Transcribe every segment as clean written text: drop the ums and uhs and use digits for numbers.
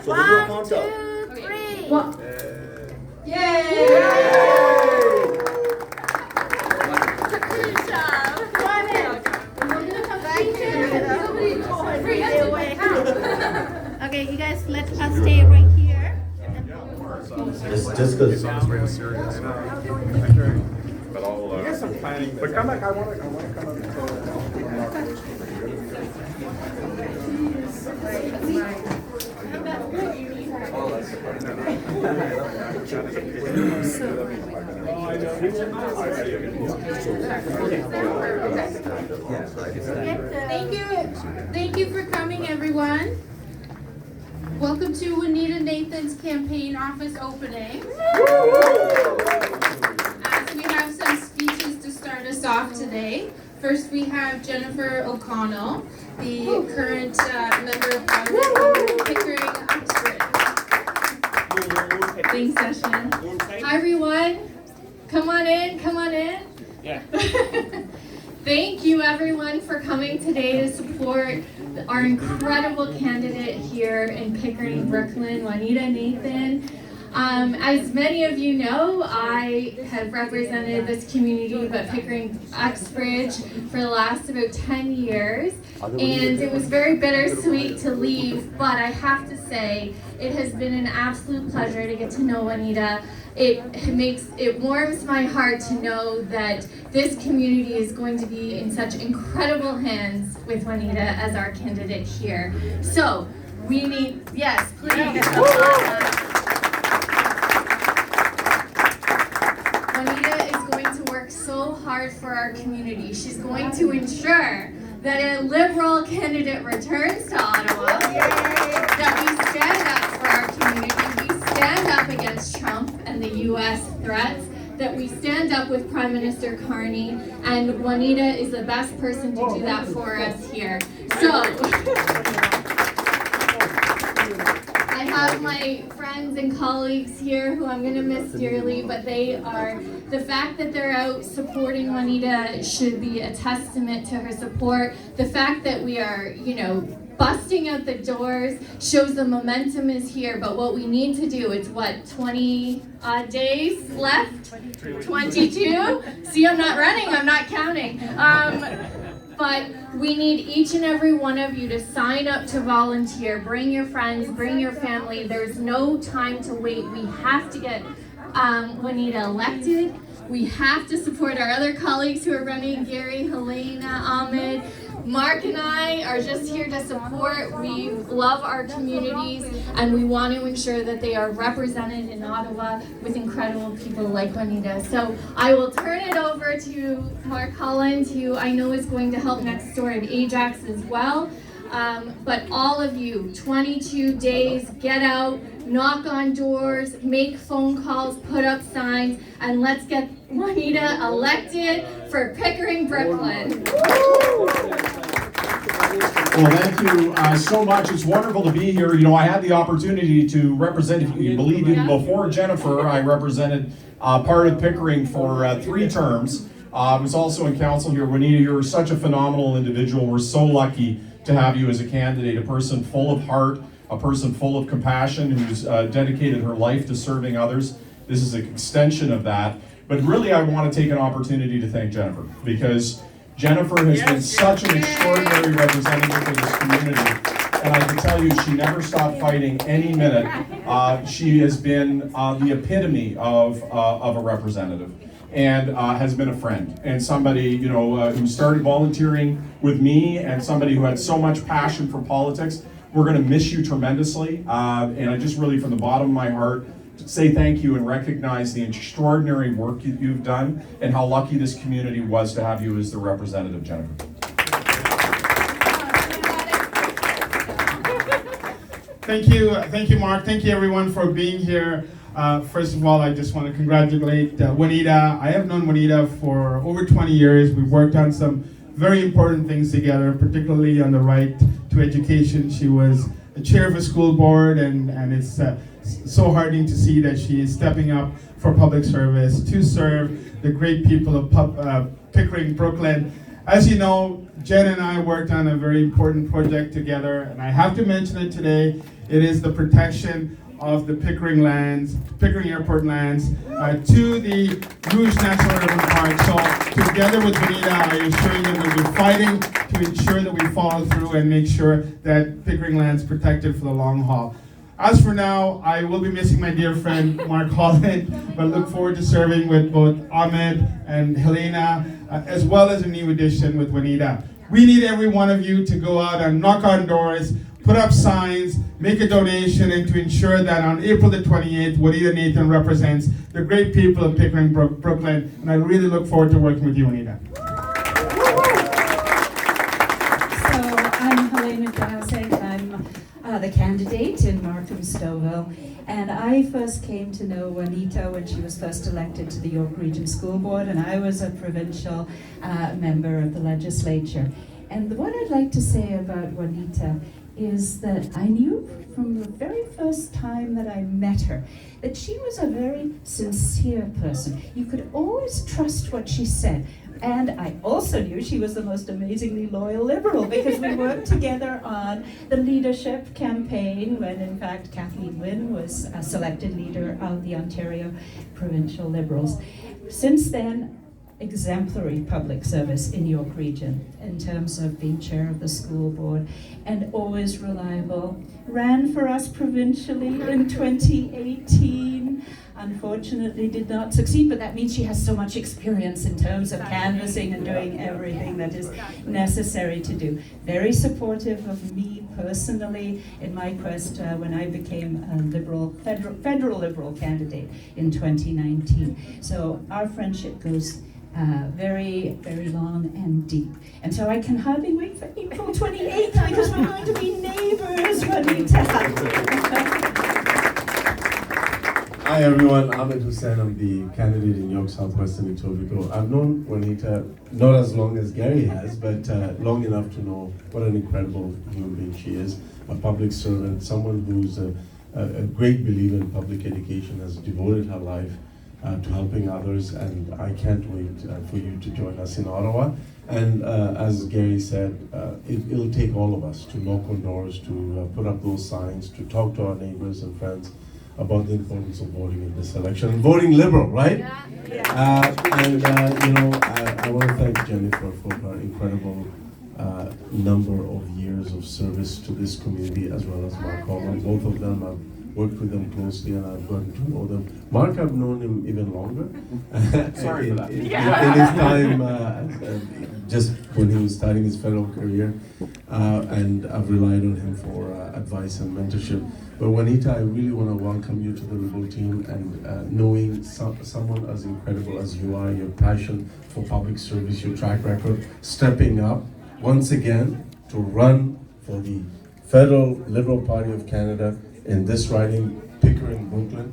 So we'll do a 1, countdown. 2, 3. Well, Yay! Good job. Okay, you guys let us stay right here. Just because. But I'll There's some planning. But come back, I want to come up Thank you for coming, everyone. Welcome to Juanita Nathan's campaign office opening. As we have some speeches to start us off today. First, we have Jennifer O'Connell, the current member of Parliament in Pickering-Brooklin. Session. Hi, everyone. Come on in, come on in. Yeah. Thank you, everyone, for coming today to support our incredible candidate here in Pickering-Brooklin, Juanita Nathan. As many of you know, I have represented this community at Pickering-Uxbridge for the last about 10 years, and it was very bittersweet to leave, but I have to say, it has been an absolute pleasure to get to know Juanita. It warms my heart to know that this community is going to be in such incredible hands with Juanita as our candidate here. So, we need, yes, please. Juanita is going to work so hard for our community. She's going to ensure that a Liberal candidate returns to Ottawa, that we stand up for our community, we stand up against Trump and the U.S. threats, that we stand up with Prime Minister Carney, and Juanita is the best person to do that for us here. So, I have my friends and colleagues here who I'm going to miss dearly, but the fact that they're out supporting Juanita should be a testament to her support. The fact that we are, busting out the doors shows the momentum is here, but what we need to do, it's 20 days left? 22? See, I'm not running, I'm not counting. But we need each and every one of you to sign up to volunteer. Bring your friends, bring your family. There's no time to wait. We have to get Juanita elected. We have to support our other colleagues who are running, Gary, Helena, Ahmed. Mark and I are just here to support. We love our communities, and we want to ensure that they are represented in Ottawa with incredible people like Juanita. So I will turn it over to Mark Holland, who I know is going to help next door at Ajax as well. But all of you, 22 days, get out, knock on doors, make phone calls, put up signs, and let's get Juanita elected for Pickering-Brooklin. Well, thank you so much. It's wonderful to be here. I had the opportunity to represent, if you believe, even before Jennifer, I represented part of Pickering for 3 terms. I was also in council here. Juanita, you're such a phenomenal individual. We're so lucky to have you as a candidate, a person full of heart, a person full of compassion who's dedicated her life to serving others. This is an extension of that. But really, I want to take an opportunity to thank Jennifer, because Jennifer has been such an extraordinary representative of this community. And I can tell you, she never stopped fighting any minute. She has been the epitome of a representative, and has been a friend, and somebody who started volunteering with me, and somebody who had so much passion for politics. We're going to miss you tremendously, and I just really, from the bottom of my heart, say thank you and recognize the extraordinary work you've done and how lucky this community was to have you as the representative, Jennifer. Thank you, Mark. Thank you, everyone, for being here. First of all, I just want to congratulate Juanita. I have known Juanita for over 20 years. We've worked on some very important things together, particularly on the right to education. She was the chair of a school board, and it's so heartening to see that she is stepping up for public service to serve the great people of Pickering-Brooklin. As you know, Jen and I worked on a very important project together, and I have to mention it today. It is the protection of the Pickering lands, Pickering Airport lands, to the Rouge National Urban Park. So together with Juanita, I assure you that we'll be fighting to ensure that we follow through and make sure that Pickering land's protected for the long haul. As for now, I will be missing my dear friend Mark Holland, but look forward to serving with both Ahmed and Helena, as well as a new addition with Juanita. We need every one of you to go out and knock on doors, put up signs, make a donation, and to ensure that on April the 28th, Juanita Nathan represents the great people of Pickering-Brooklin, and I really look forward to working with you, Juanita. So I'm Helena Dowsett. I'm the candidate in Markham Stouffville, and I first came to know Juanita when she was first elected to the York Region School Board, and I was a provincial member of the legislature. And what I'd like to say about Juanita is that I knew from the very first time that I met her that she was a very sincere person. You could always trust what she said. And I also knew she was the most amazingly loyal Liberal, because we worked together on the leadership campaign when, in fact, Kathleen Wynne was selected leader of the Ontario Provincial Liberals. Since then, exemplary public service in York Region in terms of being chair of the school board, and always reliable. Ran for us provincially in 2018. Unfortunately did not succeed, but that means she has so much experience in terms of canvassing and doing everything that is necessary to do. Very supportive of me personally in my quest when I became a federal Liberal candidate in 2019. So our friendship goes very, very long and deep. And so I can hardly wait for April 28th because we're going to be neighbors, Juanita. Hi everyone, Ahmed Hussain. I'm the candidate in York Southwestern Etobicoke. I've known Juanita not as long as Gary has, but long enough to know what an incredible human being she is. A public servant, someone who's a great believer in public education, has devoted her life to helping others, and I can't wait for you to join us in Ottawa. And as Gary said, it'll take all of us to knock on doors, to put up those signs, to talk to our neighbors and friends about the importance of voting in this election. And voting Liberal, right? Yeah. I want to thank Jennifer for her incredible number of years of service to this community, as well as Mark Carney. Both of them, I've worked with them closely and I've gotten to know them. Mark, I've known him even longer. Sorry for that. In his time, just when he was starting his federal career, and I've relied on him for advice and mentorship. But Juanita, I really want to welcome you to the Liberal team, and knowing someone as incredible as you are, your passion for public service, your track record, stepping up once again to run for the Federal Liberal Party of Canada in this riding, Pickering-Brooklin,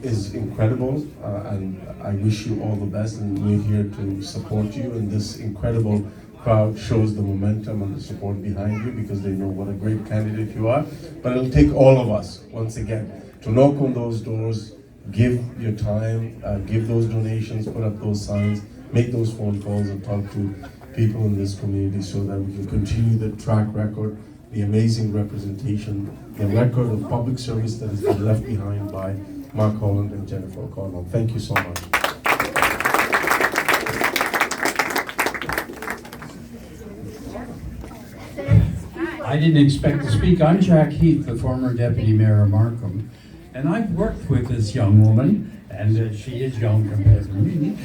is incredible, and I wish you all the best, and we're here to support you, and this incredible crowd shows the momentum and the support behind you because they know what a great candidate you are. But it'll take all of us, once again, to knock on those doors, give your time, give those donations, put up those signs, make those phone calls, and talk to people in this community so that we can continue the track record, the amazing representation, the record of public service that has been left behind by Mark Holland and Jennifer O'Connell. Thank you so much. I didn't expect to speak. I'm Jack Heath, the former Deputy Mayor of Markham, and I've worked with this young woman, and she is young compared to me.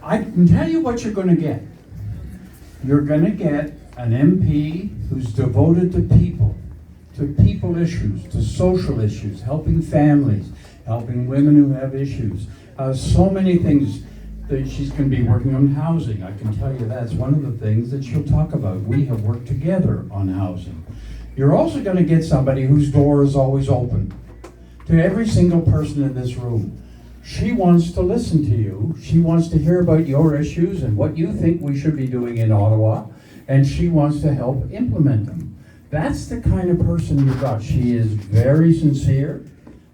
I can tell you what you're going to get. You're going to get an MP who's devoted to people issues, to social issues, helping families, helping women who have issues. So many things that she's going to be working on housing. I can tell you that's one of the things that she'll talk about. We have worked together on housing. You're also going to get somebody whose door is always open to every single person in this room. She wants to listen to you. She wants to hear about your issues and what you think we should be doing in Ottawa, and she wants to help implement them. That's the kind of person you've got. She is very sincere.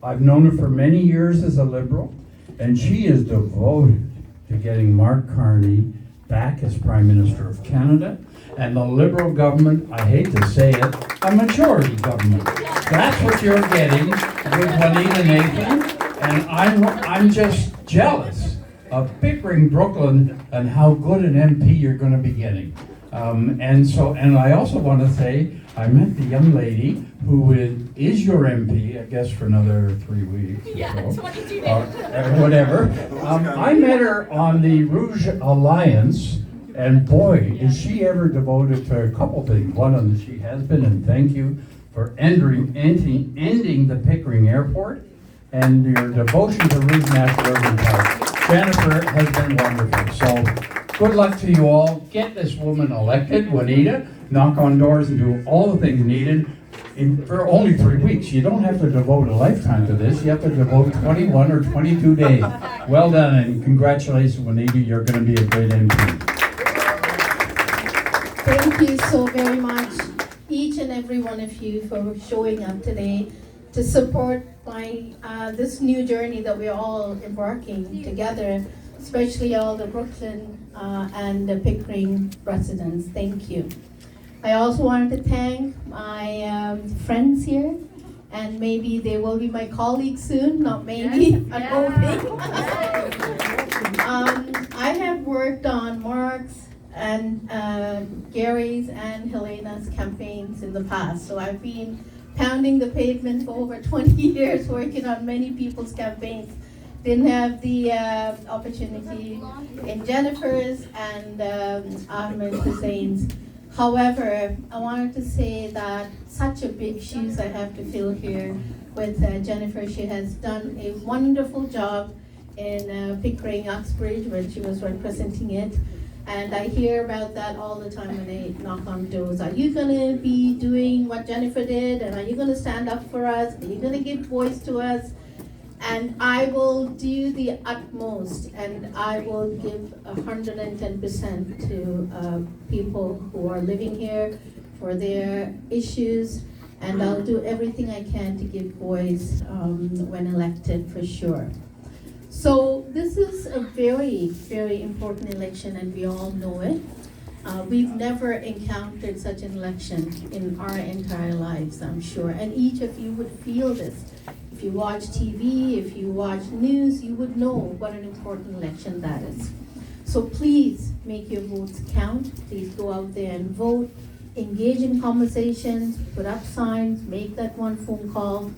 I've known her for many years as a Liberal, and she is devoted to getting Mark Carney back as Prime Minister of Canada, And the Liberal government, I hate to say it, a majority government. That's what you're getting with Juanita Nathan. And I'm just jealous of Pickering-Brooklin and how good an MP you're going to be getting. And I also want to say, I met the young lady who is your MP, I guess for another 3 weeks. Yeah, so, 22 days. Whatever. I met her on the Rouge Alliance, and boy, is she ever devoted to a couple things. One of them she has been, and thank you for ending the Pickering Airport, and your devotion to Rouge National Urban Park. Jennifer has been wonderful. So good luck to you all. Get this woman elected, Juanita. Knock on doors and do all the things needed for only 3 weeks. You don't have to devote a lifetime to this. You have to devote 21 or 22 days. Well done, and congratulations, Juanita. You're going to be a great MP. Thank you so very much, each and every one of you, for showing up today to support this new journey that we're all embarking together, especially all the Brooklyn and the Pickering residents. Thank you. I also wanted to thank my friends here, and maybe they will be my colleagues soon, not maybe, I'm hoping. I have worked on Mark's and Gary's and Helena's campaigns in the past, so I've been pounding the pavement for over 20 years, working on many people's campaigns. Didn't have the opportunity in Jennifer's and Ahmed Hussein's. However, I wanted to say that such a big shoes I have to fill here with Jennifer. She has done a wonderful job in Pickering, Uxbridge, when she was representing it. And I hear about that all the time when I knock on doors. Are you gonna be doing what Jennifer did? And are you gonna stand up for us? Are you gonna give voice to us? And I will do the utmost, and I will give 110% to people who are living here for their issues, and I'll do everything I can to give voice when elected, for sure. So this is a very, very important election, and we all know it. We've never encountered such an election in our entire lives, I'm sure, and each of you would feel this. If you watch TV, if you watch news, you would know what an important election that is. So please make your votes count. Please go out there and vote. Engage in conversations, put up signs, make that one phone call.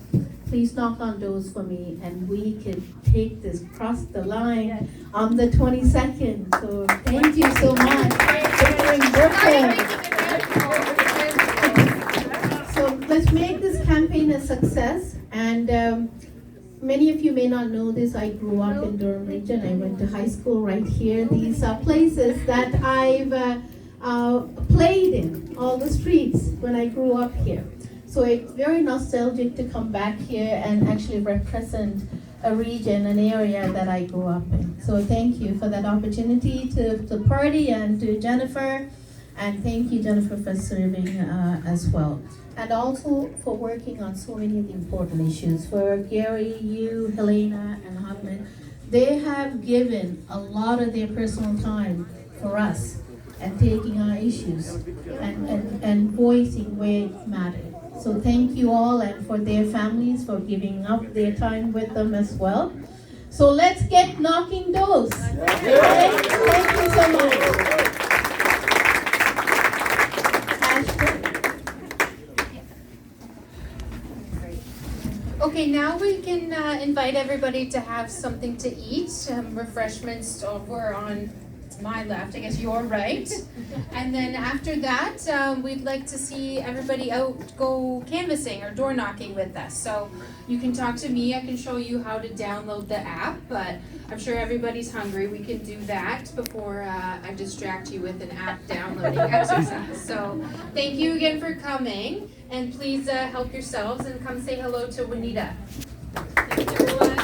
Please knock on doors for me, and we can take this across the line on the 22nd. So thank you so much. So let's make this campaign a success. And many of you may not know this. I grew up in Durham region. I went to high school right here. These are places that I've played in, all the streets when I grew up here. So it's very nostalgic to come back here and actually represent a region, an area that I grew up in. So thank you for that opportunity to party, and to Jennifer. And thank you, Jennifer, for serving as well. And also for working on so many of the important issues. For Gary, you, Helena, and Ahmed, they have given a lot of their personal time for us and taking our issues and voicing where it mattered. So thank you all, and for their families for giving up their time with them as well. So let's get knocking doors. Okay? Thank you so much. Okay, now we can invite everybody to have something to eat. Refreshments over on my left, I guess your right. And then after that, we'd like to see everybody out go canvassing or door knocking with us. So you can talk to me, I can show you how to download the app, but I'm sure everybody's hungry. We can do that before I distract you with an app downloading exercise. So thank you again for coming, and please help yourselves and come say hello to Juanita. Thanks, everyone.